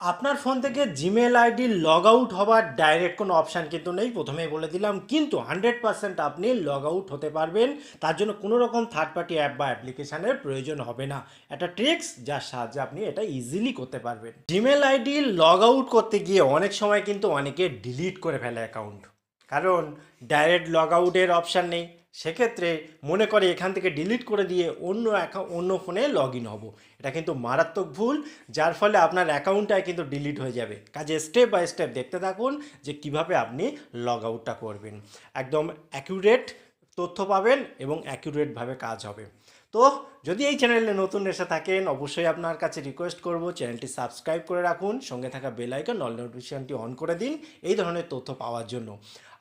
আপনার ফোন থেকে Gmail ID log out হবার ডাইরেক্ট কোনো অপশান কিন্তু নেই, প্রথমেই বলে দিলাম। কিন্তু 100% আপনি লগ আউট হতে পারবেন। তার জন্য কোনো রকম থার্ড পার্টি অ্যাপ বা অ্যাপ্লিকেশানের প্রয়োজন হবে না। একটা ট্রিক্স যার সাহায্যে আপনি এটা ইজিলি করতে পারবেন। জিমেল আইডি লগ আউট করতে গিয়ে অনেক সময় কিন্তু অনেকে ডিলিট করে ফেলে অ্যাকাউন্ট, কারণ ডাইরেক্ট লগ আউটের অপশান নেই। সেক্ষেত্রে মনে করে এখান থেকে ডিলিট করে দিয়ে অন্য ফোনে লগ ইন হবো। এটা কিন্তু মারাত্মক ভুল, যার ফলে আপনার অ্যাকাউন্টটাই কিন্তু ডিলিট হয়ে যাবে। কাজে স্টেপ বাই স্টেপ দেখতে থাকুন যে কিভাবে আপনি লগ আউটটা করবেন। একদম অ্যাকুরেট তথ্য পাবেন এবং অ্যাকুরেটভাবে কাজ হবে। তো যদি এই চ্যানেলে নতুন এসে থাকেন, অবশ্যই আপনার কাছে রিকোয়েস্ট করব চ্যানেলটি সাবস্ক্রাইব করে রাখুন, সঙ্গে থাকা বেল আইকন অল নোটিফিকেশনটি অন করে দিন এই ধরনের তথ্য পাওয়ার জন্য।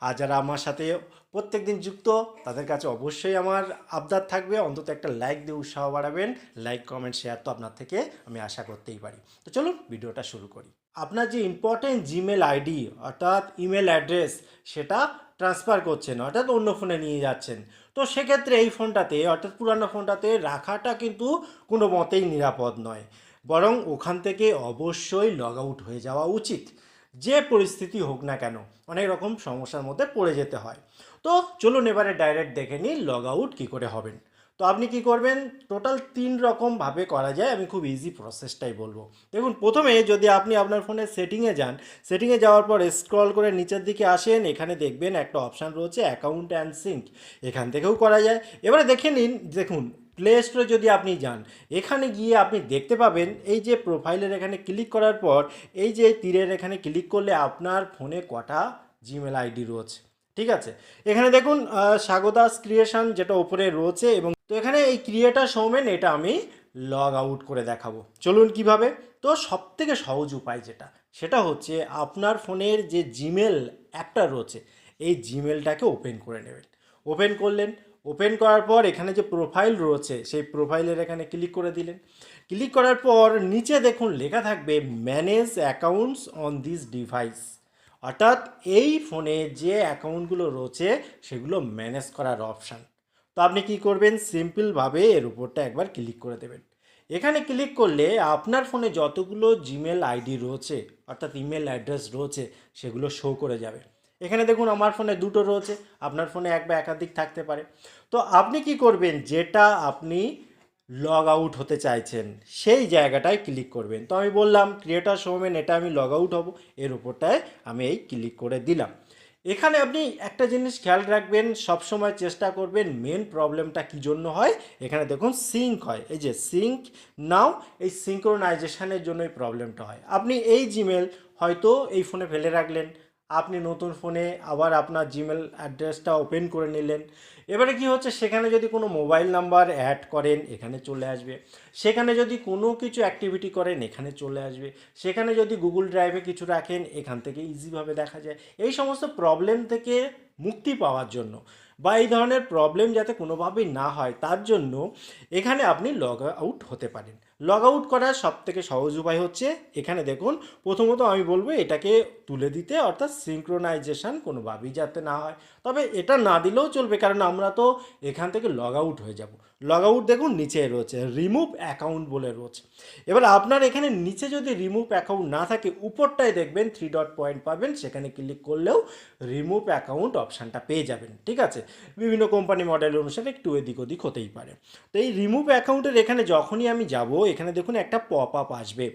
আর যারা আমার সাথে প্রত্যেক দিন যুক্ত, তাদের কাছে অবশ্যই আমার আবদার থাকবে অন্তত একটা লাইক দিয়ে উৎসাহ বাড়াবেন। লাইক কমেন্ট শেয়ার তো আপনার থেকে আমি আশা করতেই পারি। তো চলুন ভিডিওটা শুরু করি। আপনার যে ইম্পর্টেন্ট জিমেল আইডি অর্থাৎ ইমেল অ্যাড্রেস, সেটা ট্রান্সফার করছেন অর্থাৎ অন্য ফোনে নিয়ে যাচ্ছেন। তো সেক্ষেত্রে এই ফোনটাতে অর্থাৎ পুরানো ফোনটাতে রাখাটা কিন্তু কোনো মতেই নিরাপদ নয়, বরং ওখান থেকে অবশ্যই লগ আউট হয়ে যাওয়া উচিত। যে পরিস্থিতি হোক না কেন, অনেক রকম সমস্যার মধ্যে পড়ে যেতে হয়। তো চলুন এবারে ডাইরেক্ট দেখে নিই লগ আউট কী করে হবেন। তো আপনি কি করবেন, টোটাল 3 রকমভাবে করা যায়, আমি খুব ইজি প্রসেসটাই বলবো। দেখুন, প্রথমে যদি আপনি আপনার ফোনের সেটিংয়ে যান, সেটিংয়ে যাওয়ার পর স্ক্রল করে নিচের দিকে আসেন, এখানে দেখবেন একটা অপশান রয়েছে অ্যাকাউন্ট অ্যান্ড সিঙ্ক, এখান থেকেও করা যায়। এবারে দেখে নিন, দেখুন প্লে স্টোরে যদি আপনি যান, এখানে গিয়ে আপনি দেখতে পাবেন এই যে প্রোফাইলের এখানে ক্লিক করার পর এই যে তীরের এখানে ক্লিক করলে আপনার ফোনে কটা জিমেল আইডি রয়েছে। ঠিক আছে, এখানে দেখুন স্বাগতাস ক্রিয়েশন যেটা উপরে রয়েছে, এবং তো এখানে এই ক্রিয়েটার সৌমেন এটা আমি লগ আউট করে দেখাবো। চলুন কিভাবে। তো সব থেকে সহজ উপায় যেটা, সেটা হচ্ছে আপনার ফোনের যে জিমেল অ্যাপটা রয়েছে, এই জিমেলটাকে ওপেন করে নেবেন। ওপেন করলেন, ওপেন করার পর এখানে যে প্রোফাইল রয়েছে সেই প্রোফাইলের এখানে ক্লিক করে দিলেন। ক্লিক করার পর নিচে দেখুন লেখা থাকবে manage accounts on this device, অর্থাৎ এই ফোনে যে অ্যাকাউন্টগুলো রয়েছে সেগুলো ম্যানেজ করার অপশান। তো আপনি কি করবেন, সিম্পলভাবে এর উপরটা একবার ক্লিক করে দেবেন। এখানে ক্লিক করলে আপনার ফোনে যতগুলো জিমেল আইডি রয়েছে অর্থাৎ ইমেল অ্যাড্রেস রয়েছে সেগুলো শো করে যাবে। এখানে দেখুন আমার ফোনে দুটো রয়েছে, আপনার ফোনে এক বা একাধিক থাকতে পারে। তো আপনি কি করবেন, যেটা আপনি লগ আউট হতে চাইছেন সেই জায়গাটায় ক্লিক করবেন। তো আমি বললাম ক্রিয়েটার শোমেন, এটা আমি লগ আউট হব, এর উপরটায় আমি এই ক্লিক করে দিলাম। এখানে আপনি একটা জিনিস খেয়াল রাখবেন, সবসময় চেষ্টা করবেন মেন প্রবলেমটা কী জন্য হয়। এখানে দেখুন সিঙ্ক হয়, এই যে সিঙ্ক নাও, এই সিঙ্ক্রোনাইজেশনের জন্যই প্রবলেমটা হয়। আপনি এই জিমেল হয়তো এই ফোনে ফেলে রাখলেন, আপনি নতুন ফোনে আবার আপনার জিমেল অ্যাড্রেসটা ওপেন করে নিলেন। এবারে কি হচ্ছে, সেখানে যদি কোনো মোবাইল নাম্বার অ্যাড করেন এখানে চলে আসবে, সেখানে যদি কোনো কিছু অ্যাক্টিভিটি করেন এখানে চলে আসবে, সেখানে যদি গুগল ড্রাইভে কিছু রাখেন এখান থেকে ইজিভাবে দেখা যায়। এই সমস্ত প্রবলেম থেকে মুক্তি পাওয়ার জন্য বা এই ধরনের প্রবলেম যাতে কোনোভাবেই না হয় তার জন্য এখানে আপনি লগ আউট হতে পারেন। লগ আউট করার সবথেকে সহজ উপায় হচ্ছে, এখানে দেখুন প্রথমত আমি বলবো এটাকে তুলে দিতে, অর্থাৎ সিঙ্ক্রোনাইজেশন কোনোভাবেই যাতে না হয়। তবে এটা না দিলেও চলবে, কারণ আমরা তো এখান থেকে লগ আউট হয়ে যাব। লগ আউট দেখুন নিচে রয়েছে রিমুভ অ্যাকাউন্ট বলে রয়েছে। এবার আপনার এখানে নিচে যদি রিমুভ অ্যাকাউন্ট না থাকে, উপরটায় দেখবেন 3 ডট পয়েন্ট পাবেন, সেখানে ক্লিক করলেও রিমুভ অ্যাকাউন্ট অপশানটা পেয়ে যাবেন। ঠিক আছে, বিভিন্ন কোম্পানি মডেল অনুসারে একটু এদিক ওদিক হতেই পারে। তো এই রিমুভ অ্যাকাউন্টের এখানে যখনই আমি যাব, এখানে দেখুন একটা পপ আপ আসবে।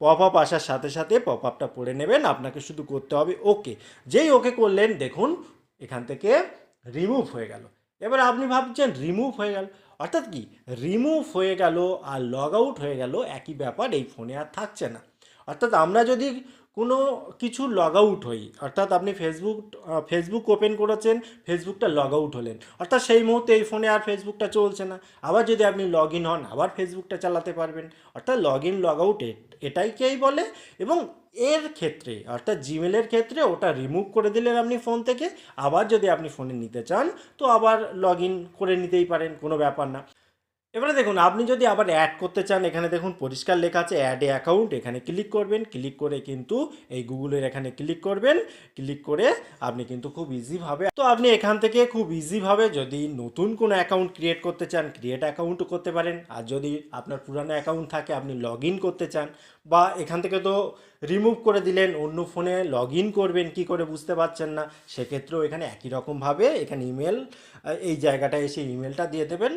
পপ আপ আসার সাথে সাথে পপ আপটা পড়ে নেবেন, আপনাকে শুধু করতে হবে ওকে। যেই ওকে করলেন দেখুন এখান থেকে রিমুভ হয়ে গেল। এবার আপনি ভাবছেন রিমুভ হয়ে গেল অর্থাৎ কি, রিমুভ হয়ে গেল আর লগ আউট হয়ে গেল একই ব্যাপার, এই ফোনে আর থাকছে না। অর্থাৎ আমরা যদি কোনো কিছু লগ আউট হই, অর্থাৎ আপনি ফেসবুক ওপেন করেছেন, ফেসবুকটা লগ আউট হলেন, অর্থাৎ সেই মুহূর্তে এই ফোনে আর ফেসবুকটা চলছে না। আবার যদি আপনি লগ ইন হন আবার ফেসবুকটা চালাতে পারবেন। অর্থাৎ লগ ইন লগ আউট এটাইকেই বলে। এবং এর ক্ষেত্রে অর্থাৎ জিমেলের ক্ষেত্রে ওটা রিমুভ করে দিলেন আপনি ফোন থেকে, আবার যদি আপনি ফোনে নিতে চান তো আবার লগ ইন করে নিতেই পারেন, কোনো ব্যাপার না। এবারে দেখুন আপনি যদি আবার অ্যাড করতে চান, এখানে দেখুন পরিষ্কার লেখা আছে অ্যাড এ অ্যাকাউন্ট, এখানে ক্লিক করবেন, ক্লিক করে কিন্তু এই গুগলের এখানে ক্লিক করবেন, ক্লিক করে আপনি কিন্তু খুব ইজিভাবে, তো আপনি এখান থেকে খুব ইজিভাবে যদি নতুন কোনো অ্যাকাউন্ট ক্রিয়েট করতে চান ক্রিয়েট অ্যাকাউন্টও করতে পারেন, আর যদি আপনার পুরানো অ্যাকাউন্ট থাকে আপনি লগ ইন করতে চান, বা এখান থেকে তো রিমুভ করে দিলেন, অন্য ফোনে লগ ইন করবেন কি করে বুঝতে পারছেন না, সেক্ষেত্রেও এখানে একই রকমভাবে এখানে ইমেল, এই জায়গাটায় এসে ইমেলটা দিয়ে দেবেন,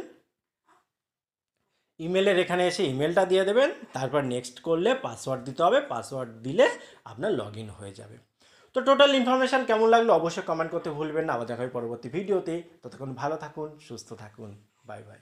ইমেলের এখানে এসে ইমেলটা দিয়ে দেবেন, তারপর নেক্সট করলে পাসওয়ার্ড দিতে হবে, পাসওয়ার্ড দিলে আপনার লগ ইন হয়ে যাবে। তো টোটাল ইনফরমেশান কেমন লাগলো অবশ্যই কমেন্ট করতে ভুলবেন না। আবার দেখা হবে পরবর্তী ভিডিওতে, ততক্ষণ ভালো থাকুন, সুস্থ থাকুন, বাই বাই।